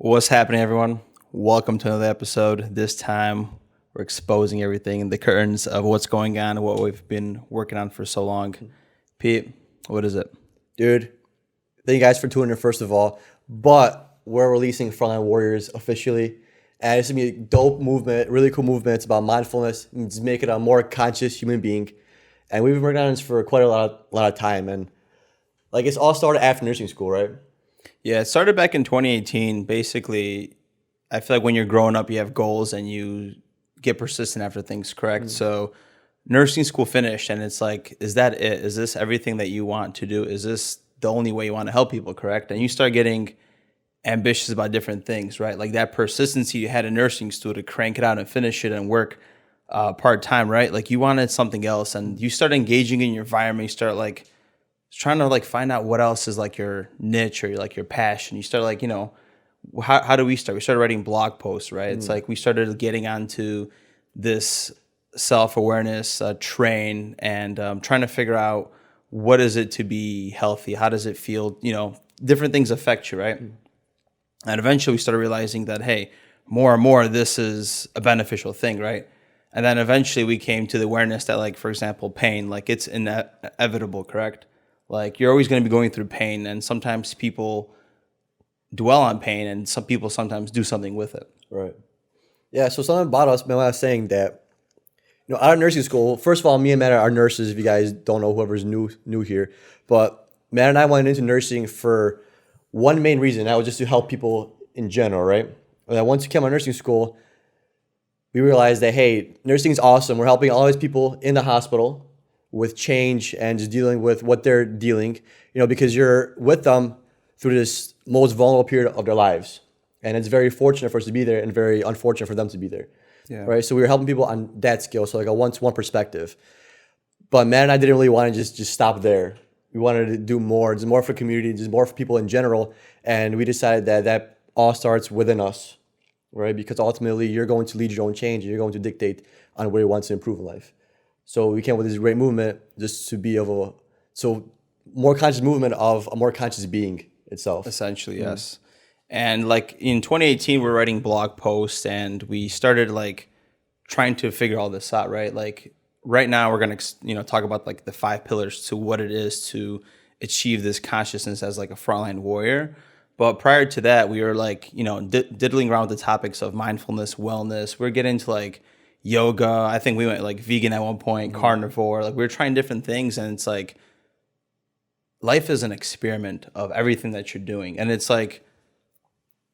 What's happening, everyone? Welcome to another episode. This time, we're exposing everything in the curtains of what's going on and what we've been working on for so long. Pete, what is it? Dude, thank you guys for tuning in, first of all. But we're releasing Frontline Warriors officially. And it's going to be a dope movement, really cool movement. It's about mindfulness and just make it a more conscious human being. And we've been working on this for quite a lot of time. And it's all started after nursing school, right? Yeah, it started back in 2018. Basically, I feel like when you're growing up, you have goals and you get persistent after things, correct? So nursing school finished and it's like, is that it? Is this everything that you want to do? Is this the only way you want to help people, correct? And you start getting ambitious about different things, right? Like that persistency you had in nursing school to crank it out and finish it and work part-time, right? Like you wanted something else and you start engaging in your environment. You start trying to find out what else is like your niche or your passion. You start how do we start? We started writing blog posts, right? It's like we started getting onto this self-awareness train and trying to figure out what is it to be healthy? How does it feel? Different things affect you, right? And eventually we started realizing that, hey, more and more, this is a beneficial thing, right? And then eventually we came to the awareness that, for example, pain, it's inevitable, correct? You're always going to be going through pain, and sometimes people dwell on pain, and some people sometimes do something with it. Right. Yeah, so something about us, man, I was saying that, out of nursing school, first of all, me and Matt are nurses, if you guys don't know, whoever's new here. But Matt and I went into nursing for one main reason, that was just to help people in general, right? And then once we came out of nursing school, we realized that, hey, nursing is awesome. We're helping all these people in the hospital with change and just dealing with what they're dealing, because you're with them through this most vulnerable period of their lives. And it's very fortunate for us to be there and very unfortunate for them to be there. Yeah. Right. So we were helping people on that scale. So a one-to-one perspective. But Matt and I didn't really want to just stop there. We wanted to do more, just more for community, just more for people in general. And we decided that all starts within us, right? Because ultimately you're going to lead your own change and you're going to dictate on where you want to improve in life. So we came up with this great movement just to be more conscious movement of a more conscious being itself. Essentially, yes. And in 2018, we're writing blog posts and we started trying to figure all this out, right? Right now we're going to, talk about the 5 pillars to what it is to achieve this consciousness as a frontline warrior. But prior to that, we were diddling around with the topics of mindfulness, wellness. We're getting into yoga. I think we went vegan at one point, carnivore. We were trying different things, and it's life is an experiment of everything that you're doing. And it's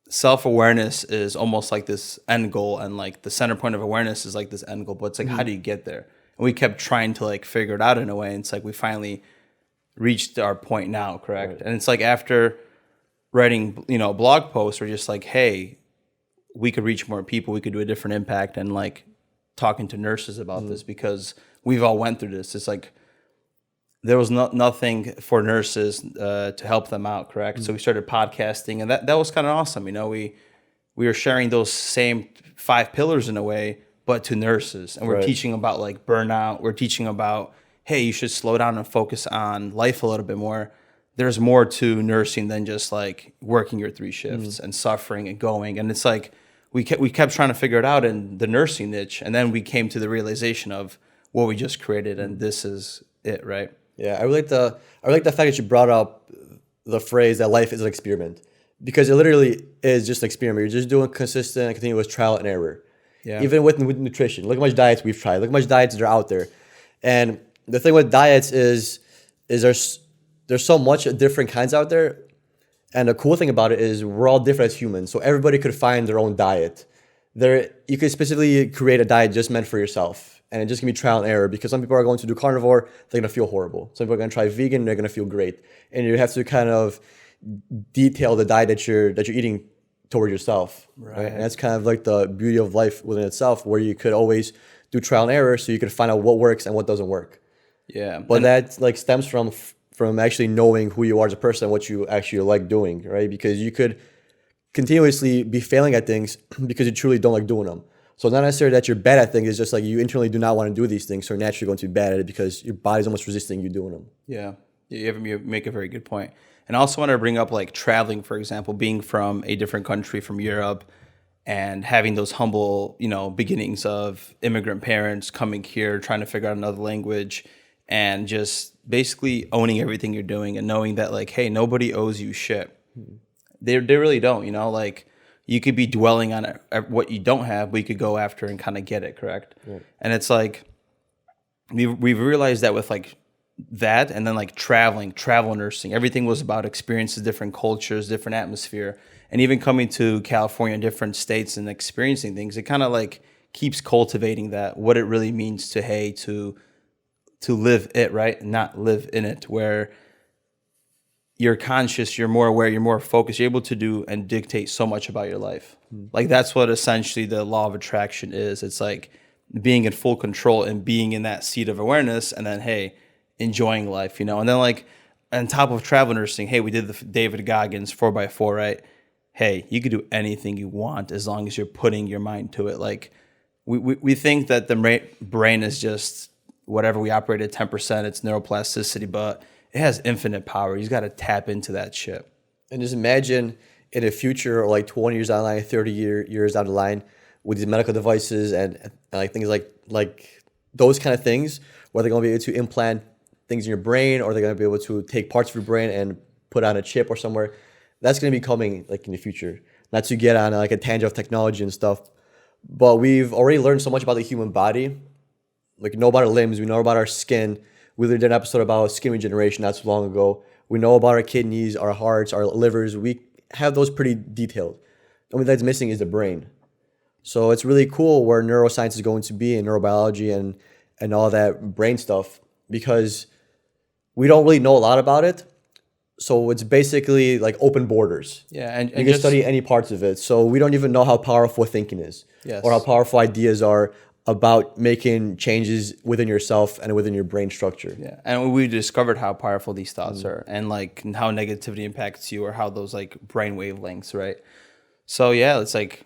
self-awareness is almost this end goal, and the center point of awareness is this end goal, but it's how do you get there? And we kept trying to figure it out in a way, and it's we finally reached our point now, correct? Right. And it's after writing blog posts, we're just hey, we could reach more people, we could do a different impact, and talking to nurses about this, because we've all went through this. It's there was nothing for nurses to help them out, correct? So we started podcasting, and that was kind of awesome. We were sharing those same 5 pillars in a way, but to nurses. And we're teaching about burnout. We're teaching about, hey, you should slow down and focus on life a little bit more. There's more to nursing than just working your 3 shifts and suffering and going. And it's we kept trying to figure it out in the nursing niche, and then we came to the realization of what we just created, and this is it, right? Yeah, I really like the fact that you brought up the phrase that life is an experiment, because it literally is just an experiment. You're just doing consistent and continuous trial and error. Yeah. Even with nutrition, look how much diets we've tried. Look how much diets there are out there, and the thing with diets is there's so much different kinds out there. And the cool thing about it is we're all different as humans. So everybody could find their own diet. You could specifically create a diet just meant for yourself. And it's just gonna be trial and error, because some people are going to do carnivore, they're gonna feel horrible. Some people are gonna try vegan, they're gonna feel great. And you have to kind of detail the diet that you're eating toward yourself. Right. And that's kind of the beauty of life within itself, where you could always do trial and error so you can find out what works and what doesn't work. Yeah. But that stems from actually knowing who you are as a person and what you actually like doing, right? Because you could continuously be failing at things because you truly don't like doing them. So not necessarily that you're bad at things, it's just you internally do not want to do these things, so you're naturally going to be bad at it because your body's almost resisting you doing them. Yeah. You make a very good point. And I also want to bring up like traveling, for example, being from a different country, from Europe, and having those humble, beginnings of immigrant parents coming here, trying to figure out another language, and just basically owning everything you're doing and knowing that like, hey, nobody owes you shit. They really don't, like you could be dwelling on what you don't have, but you could go after and kind of get it, correct? Right. And it's like, we've realized that with like that, and then like travel nursing, everything was about experiences, different cultures, different atmosphere. And even coming to California, different states, and experiencing things, it kind of like keeps cultivating that, what it really means to live it, right? Not live in it, where you're conscious, you're more aware, you're more focused, you're able to do and dictate so much about your life. Like that's what essentially the law of attraction is. It's like being in full control and being in that seat of awareness, and then, hey, enjoying life, And then like on top of travel nursing, hey, we did the David Goggins 4x4, right? Hey, you could do anything you want as long as you're putting your mind to it. Like we think that the brain is just whatever we operate at 10%, it's neuroplasticity, but it has infinite power. You just got to tap into that shit. And just imagine in the future, or like 20 years down the line, 30 years down the line, with these medical devices and like things like those kind of things, where they're going to be able to implant things in your brain, or they're going to be able to take parts of your brain and put on a chip or somewhere. That's going to be coming like in the future. Not to get on like a tangent of technology and stuff, but we've already learned so much about the human body. Like, we know about our limbs, we know about our skin. We did an episode about skin regeneration not so long ago. We know about our kidneys, our hearts, our livers. We have those pretty detailed. The only thing that's missing is the brain. So it's really cool where neuroscience is going to be, and neurobiology and all that brain stuff, because we don't really know a lot about it. So it's basically like open borders. Yeah, and you can study any parts of it. So we don't even know how powerful thinking is, or how powerful ideas are about making changes within yourself and within your brain structure. Yeah, and we discovered how powerful these thoughts are, and like how negativity impacts you, or how those like brain wavelengths, right? So yeah, it's like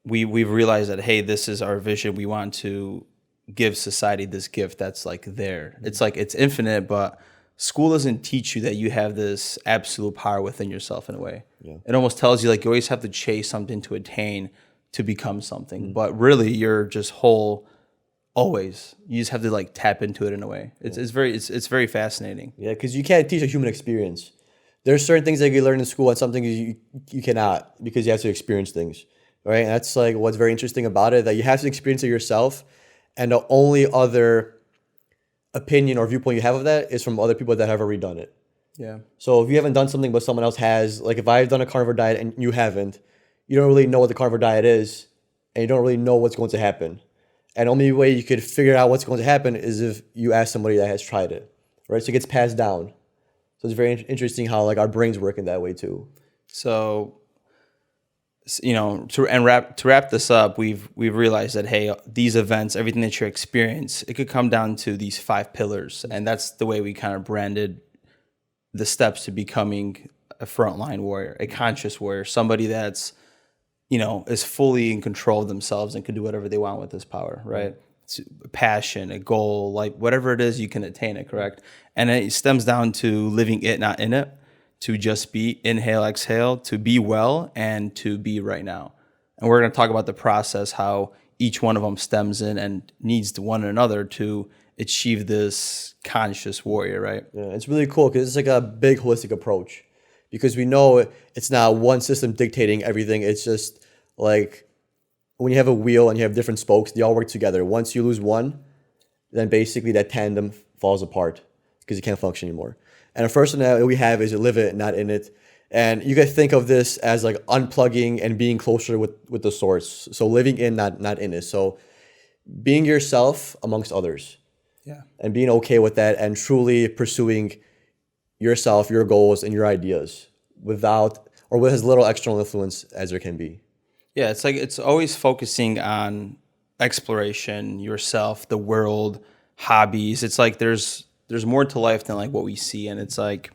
we've realized that, hey, this is our vision. We want to give society this gift that's like there. It's like it's infinite, but school doesn't teach you that you have this absolute power within yourself in a way. Yeah. It almost tells you like you always have to chase something to attain, to become something. But really you're just whole always. You just have to like tap into it in a way. It's very fascinating. Yeah, because you can't teach a human experience. There's certain things that you learn in school, and some things you cannot, because you have to experience things. Right? And that's like what's very interesting about it, that you have to experience it yourself, and the only other opinion or viewpoint you have of that is from other people that have already done it. Yeah. So if you haven't done something but someone else has, like if I've done a carnivore diet and you haven't, you don't really know what the carnivore diet is, and you don't really know what's going to happen. And the only way you could figure out what's going to happen is if you ask somebody that has tried it, right? So it gets passed down. So it's very interesting how like our brains work in that way too. So, to wrap this up, we've realized that, hey, these events, everything that you experience, it could come down to these 5 pillars, and that's the way we kind of branded the steps to becoming a frontline warrior, a conscious warrior, somebody that's is fully in control of themselves and can do whatever they want with this power, right? It's a passion, a goal, like whatever it is, you can attain it, correct? And it stems down to living it, not in it, to just be inhale, exhale, to be well, and to be right now. And we're going to talk about the process, how each one of them stems in and needs to one another to achieve this conscious warrior, right? Yeah, it's really cool because it's like a big holistic approach, because we know it's not one system dictating everything. It's just like when you have a wheel and you have different spokes, they all work together. Once you lose one, then basically that tandem falls apart because you can't function anymore. And the first one that we have is to live it, not in it. And you guys think of this as like unplugging and being closer with the source. So living in, not in it. So being yourself amongst others. Yeah. And being okay with that, and truly pursuing yourself, your goals, and your ideas with as little external influence as there can be. Yeah, it's like it's always focusing on exploration, yourself, the world, hobbies. It's like there's more to life than like what we see, and it's like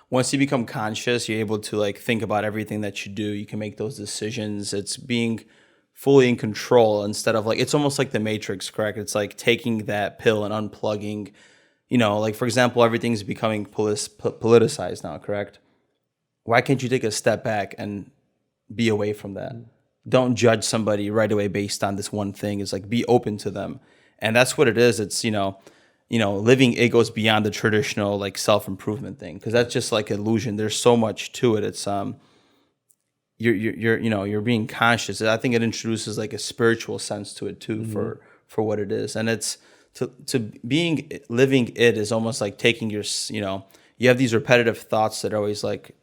once you become conscious, you're able to like think about everything that you do. You can make those decisions. It's being fully in control instead of like, it's almost like the Matrix, correct? It's like taking that pill and unplugging, like for example, everything's becoming politicized now, correct? Why can't you take a step back and be away from that? Don't judge somebody right away based on this one thing. It's like, be open to them. And that's what it is. It's, living, it goes beyond the traditional like self-improvement thing. Cause that's just like illusion. There's so much to it. It's, you're being conscious. I think it introduces like a spiritual sense to it too, for what it is. And it's to living it is almost like taking your, you have these repetitive thoughts that always like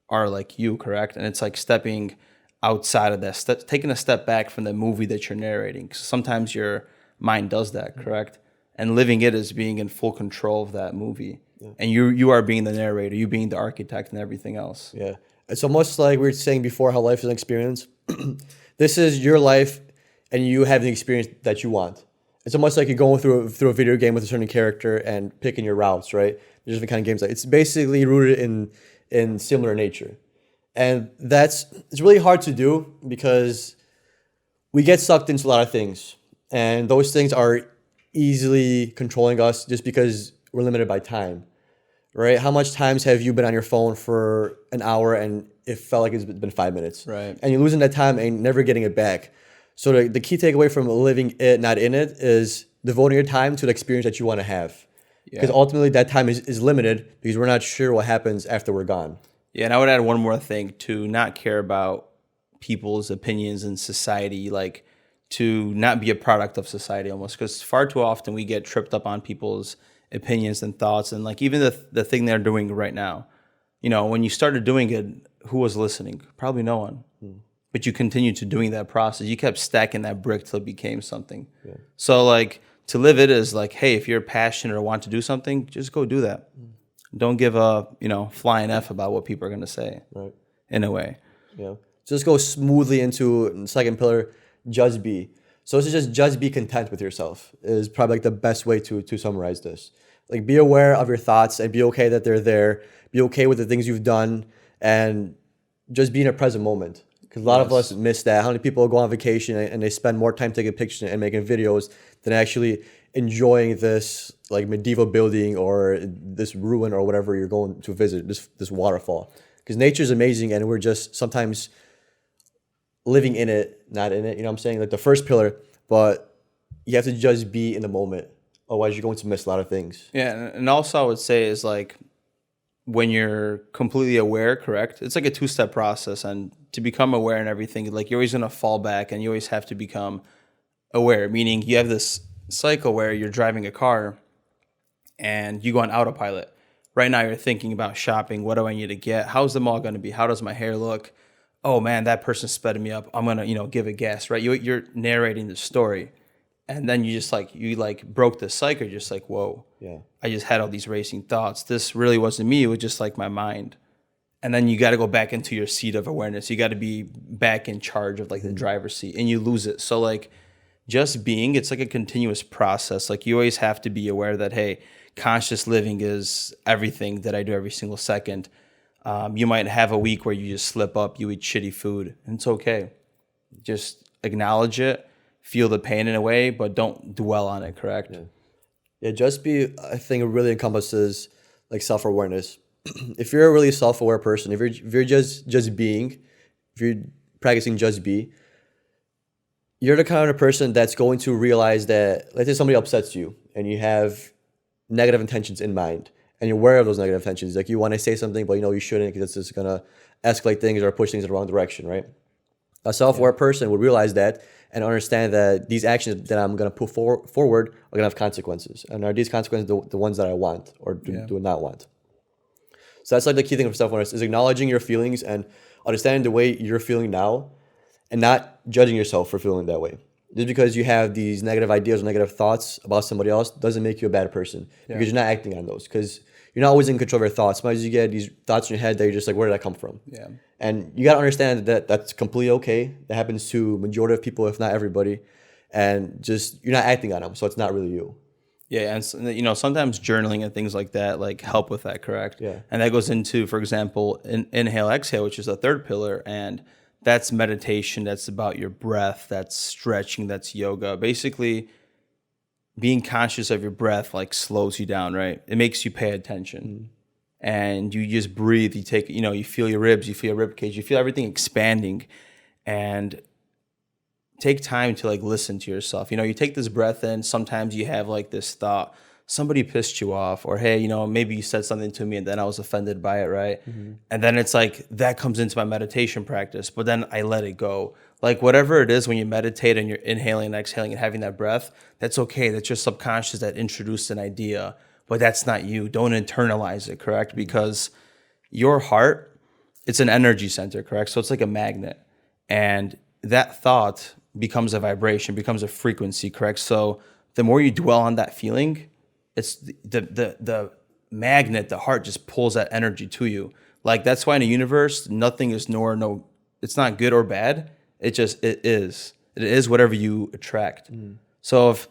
are like you, correct? And it's like stepping outside of that, taking a step back from the movie that you're narrating. 'Cause sometimes your mind does that, correct? And living it is being in full control of that movie. Yeah. And you are being the narrator, you being the architect and everything else. Yeah. It's almost like we were saying before how life is an experience. This is your life and you have the experience that you want. It's almost like you're going through a video game with a certain character and picking your routes, right? There's different kind of games. Like it's basically rooted in similar nature. And it's really hard to do because we get sucked into a lot of things. And those things are easily controlling us just because we're limited by time, right? How much times have you been on your phone for an hour and it felt like it's been 5 minutes? Right. And you're losing that time and never getting it back. So the key takeaway from living it, not in it, is devoting your time to the experience that you want to have. Because ultimately that time is limited because we're not sure what happens after we're gone. Yeah, and I would add one more thing, to not care about people's opinions in society, like to not be a product of society almost, because far too often we get tripped up on people's opinions and thoughts, and like even the thing they're doing right now. When you started doing it, who was listening? Probably no one. But you continued to doing that process. You kept stacking that brick till it became something. Yeah. So like to live it is like, hey, if you're passionate or want to do something, just go do that. Don't give a flying F about what people are going to say. Right. In a way. Yeah. Just go smoothly into the second pillar, just be. So this is just be content with yourself is probably like the best way to summarize this. Like be aware of your thoughts and be okay that they're there. Be okay with the things you've done and just be in a present moment. Because a lot of us miss that. How many people go on vacation and they spend more time taking pictures and making videos than actually enjoying this like medieval building or this ruin or whatever you're going to visit, this waterfall. Because nature is amazing and we're just sometimes living in it, not in it. You know what I'm saying? Like the first pillar, but you have to just be in the moment. Otherwise, you're going to miss a lot of things. Yeah, and also I would say is like when you're completely aware, correct? It's like a two-step process, and to become aware and everything, like you're always going to fall back and you always have to become aware, meaning you have this cycle where you're driving a car and you go on autopilot. Right now you're thinking about shopping. What do I need to get? How's the mall going to be? How does my hair look? Oh man, that person sped me up. I'm going to, give it gas, right? You're narrating the story. And then you broke the cycle. You're just like, whoa, yeah. I just had all these racing thoughts. This really wasn't me. It was just like my mind. And then you got to go back into your seat of awareness. You got to be back in charge of like the driver's seat, and you lose it. So like just being, it's like a continuous process. Like you always have to be aware that, hey, conscious living is everything that I do every single second. You might have a week where you just slip up, you eat shitty food, and it's okay. Just acknowledge it, feel the pain in a way, but don't dwell on it, correct? Yeah, just be, I think it really encompasses like self-awareness. If you're a really self-aware person, if you're just being, if you're practicing just be, you're the kind of person that's going to realize that, let's say somebody upsets you and you have negative intentions in mind and you're aware of those negative intentions. Like you want to say something, but you shouldn't because it's just going to escalate things or push things in the wrong direction, right? A self-aware person would realize that and understand that these actions that I'm going to put forward are going to have consequences. And are these consequences the ones that I want or do not want? So that's like the key thing of self-awareness is acknowledging your feelings and understanding the way you're feeling now and not judging yourself for feeling that way. Just because you have these negative ideas or negative thoughts about somebody else doesn't make you a bad person because you're not acting on those. Because you're not always in control of your thoughts. Sometimes you get these thoughts in your head that you're just like, where did that come from? Yeah. And you got to understand that that's completely okay. That happens to majority of people, if not everybody. And just, you're not acting on them. So it's not really you. Yeah. And sometimes journaling and things like that, like help with that, correct? Yeah. And that goes into, for example, inhale, exhale, which is the third pillar. And that's meditation. That's about your breath. That's stretching. That's yoga. Basically, being conscious of your breath like slows you down, right? It makes you pay attention. And you just breathe. You take, you feel your ribs, you feel your rib cage, you feel everything expanding, and take time to like listen to yourself. You take this breath in. Sometimes you have like this thought, somebody pissed you off, or hey, maybe you said something to me and then I was offended by it, right? And then it's like that comes into my meditation practice, but then I let it go. Like whatever it is when you meditate and you're inhaling and exhaling and having that breath, that's okay. That's your subconscious that introduced an idea, but that's not you. Don't internalize it, correct? Because your heart, it's an energy center, correct? So it's like a magnet. And that thought becomes a vibration, becomes a frequency, correct? So the more you dwell on that feeling, it's the magnet, the heart just pulls that energy to you. Like that's why in the universe, nothing is it's not good or bad. It is. It is whatever you attract. So if,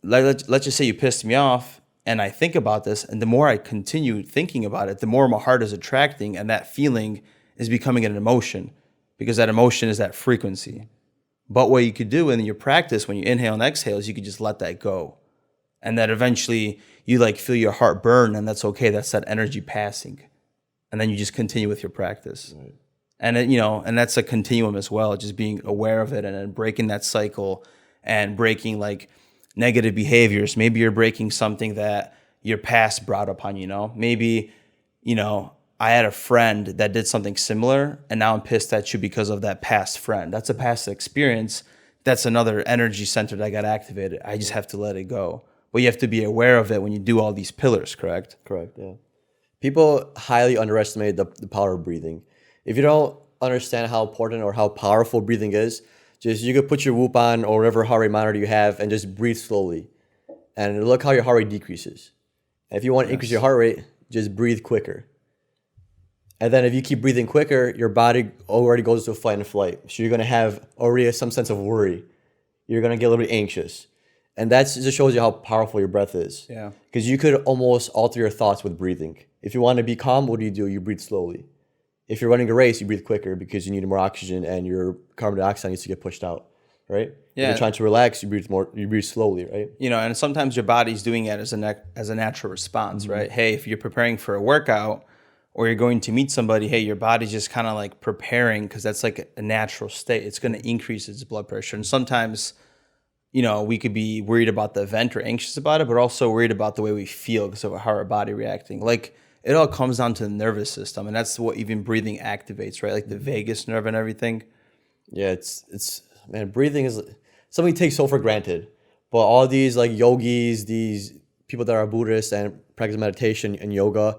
let's just say you pissed me off and I think about this, and the more I continue thinking about it, the more my heart is attracting, and that feeling is becoming an emotion, because that emotion is that frequency. But what you could do in your practice when you inhale and exhale is you could just let that go. And that eventually you like feel your heart burn, and that's okay. That's that energy passing. And then you just continue with your practice. Right. And and that's a continuum as well, just being aware of it and then breaking that cycle and breaking like negative behaviors. Maybe you're breaking something that your past brought upon you, Maybe, I had a friend that did something similar and now I'm pissed at you because of that past friend. That's a past experience. That's another energy center that got activated. I just have to let it go. But you have to be aware of it when you do all these pillars, correct? Correct, yeah. People highly underestimate the power of breathing. If you don't understand how important or how powerful breathing is, you could put your Whoop on or whatever heart rate monitor you have and just breathe slowly. And look how your heart rate decreases. And if you want to increase your heart rate, just breathe quicker. And then if you keep breathing quicker, your body already goes to fight and flight. So you're going to have already some sense of worry. You're going to get a little bit anxious. And that just shows you how powerful your breath is. Yeah. Because you could almost alter your thoughts with breathing. If you want to be calm, what do? You breathe slowly. If you're running a race, you breathe quicker because you need more oxygen and your carbon dioxide needs to get pushed out, right? Yeah. If you're trying to relax, you breathe slowly, right? And sometimes your body's doing it as a natural response, right? Hey, if you're preparing for a workout or you're going to meet somebody, hey, your body's just kind of like preparing because that's like a natural state. It's going to increase its blood pressure. And sometimes, we could be worried about the event or anxious about it, but also worried about the way we feel because of how our body reacting. Like, it all comes down to the nervous system, and that's what even breathing activates, right? Like the vagus nerve and everything. Yeah, it's man, breathing is something we take so for granted. But all these like yogis, these people that are Buddhists and practice meditation and yoga,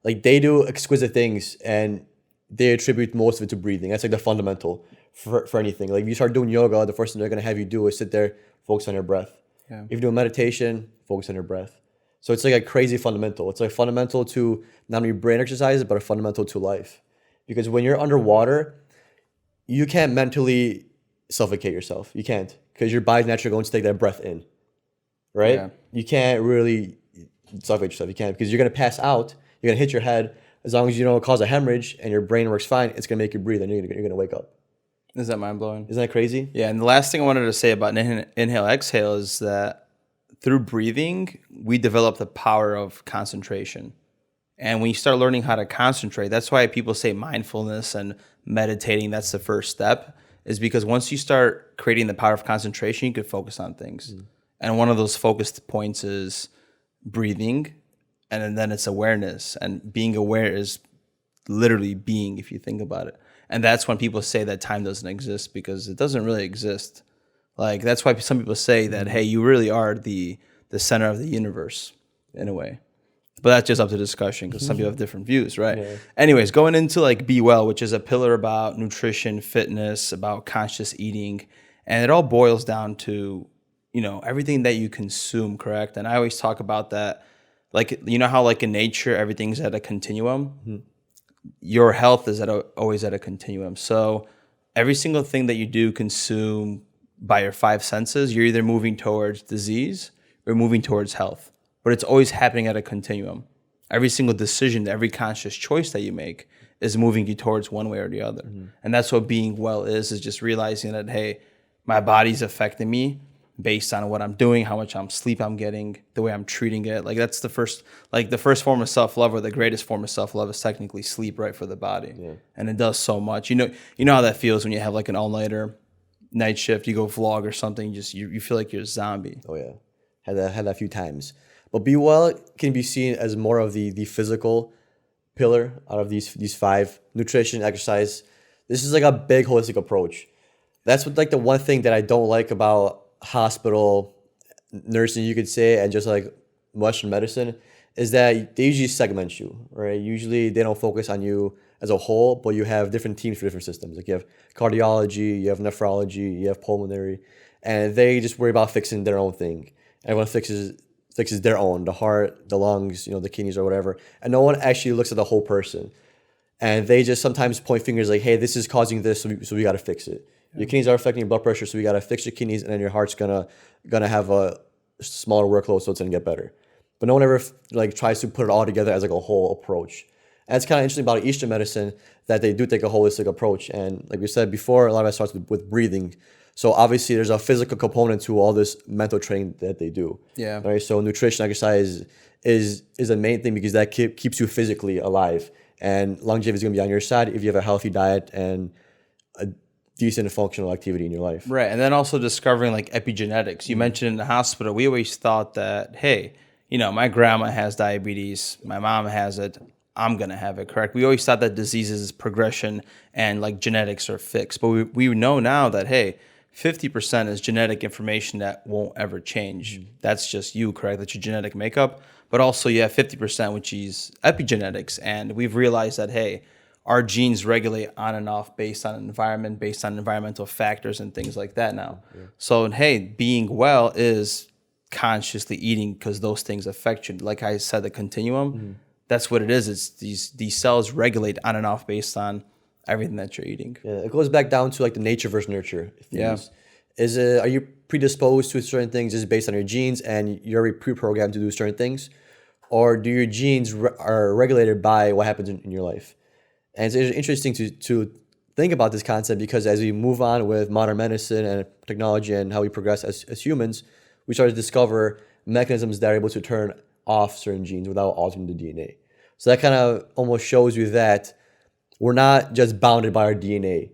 like they do exquisite things and they attribute most of it to breathing. That's like the fundamental for anything. Like if you start doing yoga, the first thing they're gonna have you do is sit there, focus on your breath. Yeah. If you do meditation, focus on your breath. So it's like a crazy fundamental. It's like fundamental to not only brain exercises, but a fundamental to life. Because when you're underwater, you can't mentally suffocate yourself. You can't. Because your body's naturally going to take that breath in. Right? Yeah. You can't really suffocate yourself. You can't. Because you're going to pass out. You're going to hit your head. As long as you don't cause a hemorrhage and your brain works fine, it's going to make you breathe and you're going to wake up. Is that mind-blowing? Isn't that crazy? Yeah. And the last thing I wanted to say about inhale, exhale is that through breathing, we develop the power of concentration. And when you start learning how to concentrate, that's why people say mindfulness and meditating, that's the first step, is because once you start creating the power of concentration, you can focus on things. And one of those focused points is breathing, and then it's awareness. And being aware is literally being, if you think about it. And that's when people say that time doesn't exist, because it doesn't really exist. Like, that's why some people say that, hey, you really are the center of the universe in a way. But that's just up to discussion because some people have different views, right? Yeah. Anyways, going into like Be Well, which is a pillar about nutrition, fitness, about conscious eating. And it all boils down to, everything that you consume, correct? And I always talk about that. Like, how like in nature, everything's at a continuum? Mm-hmm. Your health is always at a continuum. So every single thing that you do consume by your five senses, you're either moving towards disease or moving towards health. But it's always happening at a continuum. Every single decision, every conscious choice that you make is moving you towards one way or the other. Mm-hmm. And that's what being well is just realizing that, hey, my body's affecting me. based on what I'm doing, how much sleep I'm getting, the way I'm treating it. Like that's the first form of self-love, or the greatest form of self-love, is technically sleep, right, for the body. Yeah. And it does so much. You know how that feels when you have like an all-nighter night shift, you go vlog or something, you feel like you're a zombie. Oh yeah. Had that a few times. But Be Well can be seen as more of the physical pillar out of these 5: nutrition, exercise. This is like a big holistic approach. That's what like the one thing that I don't like about hospital nursing, you could say, and just like Western medicine, is that they usually segment you, right? Usually they don't focus on you as a whole, but you have different teams for different systems. Like you have cardiology, you have nephrology, you have pulmonary, and they just worry about fixing their own thing. Everyone fixes their own, the heart, the lungs, the kidneys or whatever, and no one actually looks at the whole person. And they just sometimes point fingers like, hey, this is causing this, so we got to fix it. Your kidneys are affecting your blood pressure, so we got to fix your kidneys, and then your heart's gonna have a smaller workload, so it's gonna get better. But no one ever like tries to put it all together as like a whole approach. And it's kind of interesting about Eastern medicine that they do take a holistic approach. And like we said before, a lot of it starts with breathing. So obviously there's a physical component to all this mental training that they do. Yeah. Right. So nutrition, exercise is the main thing, because that keeps you physically alive. And longevity is going to be on your side if you have a healthy diet and a decent and functional activity in your life. Right. And then also discovering like epigenetics. You mentioned in the hospital, we always thought that, hey, my grandma has diabetes, my mom has it, I'm going to have it, correct? We always thought that diseases, progression, and like genetics are fixed. But we know now that, hey, 50% is genetic information that won't ever change. That's just you, correct? That's your genetic makeup. But also you have 50%, which is epigenetics. And we've realized that, hey, our genes regulate on and off based on environment, based on environmental factors and things like that now. Yeah. So, hey, being well is consciously eating, because those things affect you. Like I said, the continuum, that's what it is. It's these cells regulate on and off based on everything that you're eating. Yeah, it goes back down to like the nature versus nurture. Are you predisposed to certain things just based on your genes and you're already pre-programmed to do certain things? Or do your genes are regulated by what happens in your life? And it's interesting to think about this concept, because as we move on with modern medicine and technology and how we progress as humans, we start to discover mechanisms that are able to turn off certain genes without altering the DNA. So that kind of almost shows you that we're not just bounded by our DNA.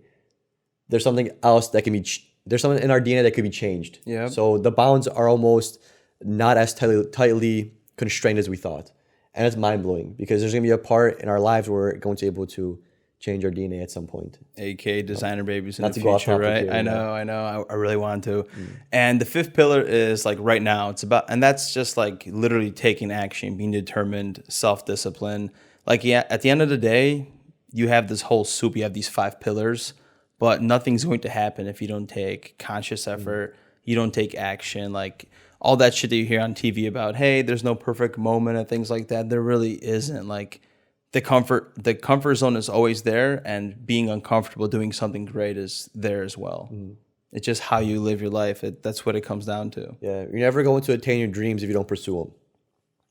There's something else that can be, there's something in our DNA that could be changed. Yeah. So the bounds are almost not as tightly constrained as we thought. And it's mind-blowing, because there's going to be a part in our lives where we're going to be able to change our DNA at some point. AK designer babies in the future, right? Here, I know. I really want to. And the 5th pillar is like right now. It's about, and that's just like literally taking action, being determined, self-discipline. Like, yeah, at the end of the day, you have this whole soup. You have these 5 pillars, but nothing's going to happen if you don't take conscious effort. You don't take action. Like all that shit that you hear on TV about, hey, there's no perfect moment and things like that. There really isn't. Like the comfort zone is always there, and being uncomfortable doing something great is there as well. It's just how you live your life. That's what it comes down to. Yeah, you're never going to attain your dreams if you don't pursue them.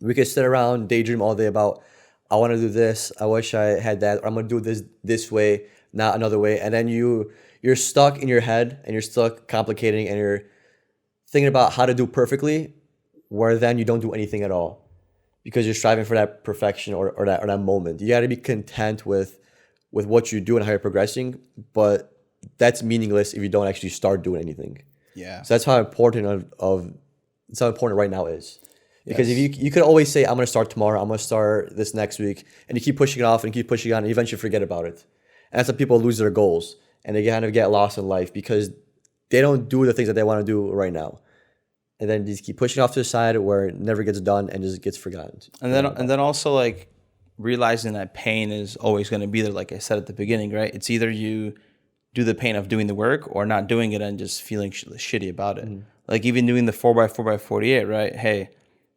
We could sit around, daydream all day about, I want to do this, I wish I had that, or I'm going to do this way, not another way. And then you're stuck in your head, and you're stuck complicating, and you're thinking about how to do perfectly, where then you don't do anything at all, because you're striving for that perfection or that moment. You got to be content with what you do and how you're progressing, but that's meaningless if you don't actually start doing anything. Yeah. So that's how important it's how important right now is. Because if you could always say, I'm going to start tomorrow, I'm going to start this next week, and you keep pushing it off and keep pushing it on, and eventually forget about it. And that's how people lose their goals, and they kind of get lost in life because they don't do the things that they want to do right now. And then just keep pushing off to the side where it never gets done and just gets forgotten. And then also like realizing that pain is always going to be there, like I said at the beginning, right? It's either you do the pain of doing the work or not doing it and just feeling shitty about it. Like even doing the 4x4x48, right? Hey,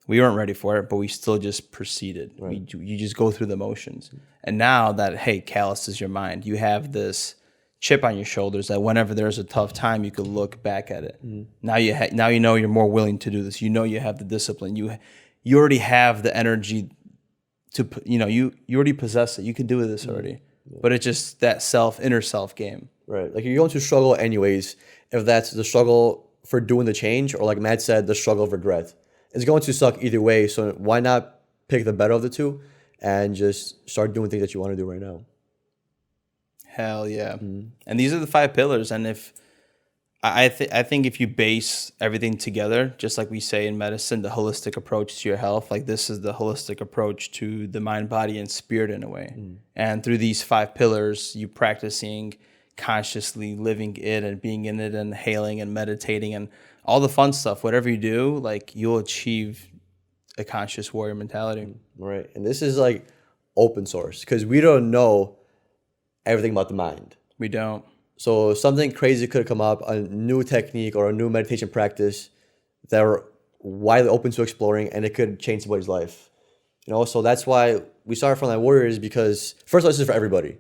we weren't ready for it, but we still just proceeded. Right. You just go through the motions. And now that, hey, callous is your mind, you have this chip on your shoulders that whenever there's a tough time, you could look back at it. Now you know you're more willing to do this. You know you have the discipline. You already have the energy to, you already possess it. You can do this already. Yeah. But it's just that inner self game. Right. Like you're going to struggle anyways. If that's the struggle for doing the change, or like Matt said, the struggle of regret. It's going to suck either way. So why not pick the better of the two and just start doing things that you want to do right now? Hell yeah. And these are the 5 pillars. And if I think if you base everything together, just like we say in medicine, the holistic approach to your health, like this is the holistic approach to the mind, body, and spirit in a way. And through these 5 pillars, you practicing consciously living it and being in it and hailing and meditating and all the fun stuff, whatever you do, like you'll achieve a conscious warrior mentality. Right. And this is like open source because we don't know everything about the mind. We don't. So something crazy could come up, a new technique or a new meditation practice that are widely open to exploring, and it could change somebody's life. You know, so that's why we started Frontline Warriors, because first of all, this is for everybody.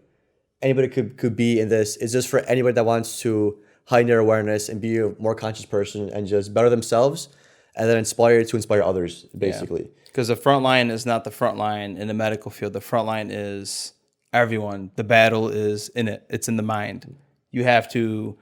Anybody could be in this. It's just for anybody that wants to heighten their awareness and be a more conscious person and just better themselves, and then inspire to inspire others, basically. Because the front line is not the front line in the medical field. The front line is everyone. The battle is in it. It's in the mind. You have to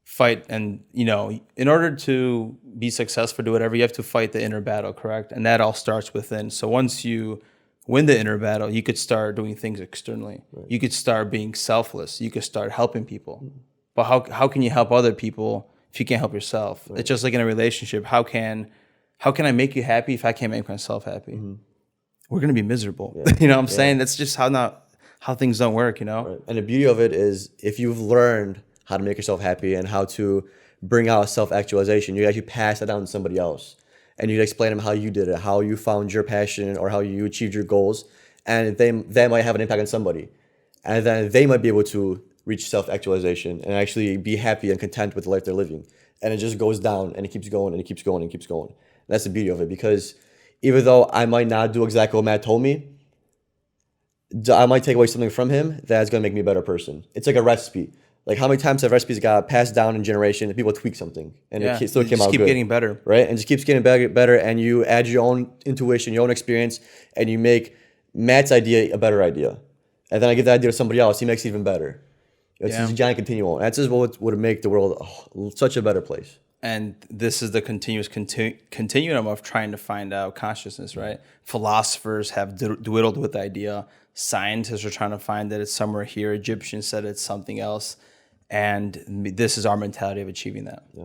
fight, and you know, in order to be successful, do whatever, you have to fight the inner battle, correct? And that all starts within. So once you win the inner battle, you could start doing things externally. Right. You could start being selfless. You could start helping people. But how can you help other people if you can't help yourself? Right. It's just like in a relationship. How can I make you happy if I can't make myself happy? We're gonna be miserable. Yeah. You know what I'm saying? That's just how things don't work, you know? Right. And the beauty of it is if you've learned how to make yourself happy and how to bring out self-actualization, you actually pass that down to somebody else. And you explain to them how you did it, how you found your passion or how you achieved your goals. And they might have an impact on somebody. And then they might be able to reach self-actualization and actually be happy and content with the life they're living. And it just goes down and it keeps going and it keeps going and it keeps going. And that's the beauty of it, because even though I might not do exactly what Matt told me, I might take away something from him that's going to make me a better person. It's like a recipe. Like how many times have recipes got passed down in generation and people tweak something and it still came out good. Keep getting better. Right? And just keeps getting better, and you add your own intuition, your own experience, and you make Matt's idea a better idea. And then I give that idea to somebody else. He makes it even better. It's a giant continuum. That's just what would make the world such a better place. And this is the continuous continuum of trying to find out consciousness, right? Philosophers have dwindled with the idea. Scientists are trying to find that it's somewhere here. Egyptians said it's something else. And this is our mentality of achieving that. Yeah.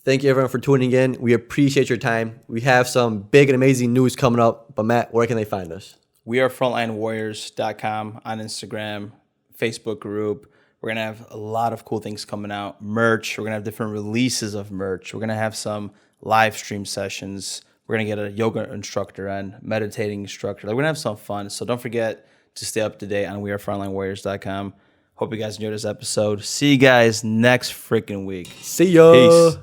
Thank you, everyone, for tuning in. We appreciate your time. We have some big and amazing news coming up. But Matt, where can they find us? We are frontlinewarriors.com on Instagram, Facebook group. We're going to have a lot of cool things coming out. Merch. We're going to have different releases of merch. We're going to have some live stream sessions. We're going to get a yoga instructor and meditating instructor. Like, we're going to have some fun. So don't forget to stay up to date on wearefrontlinewarriors.com. Hope you guys enjoyed this episode. See you guys next freaking week. See ya. Peace.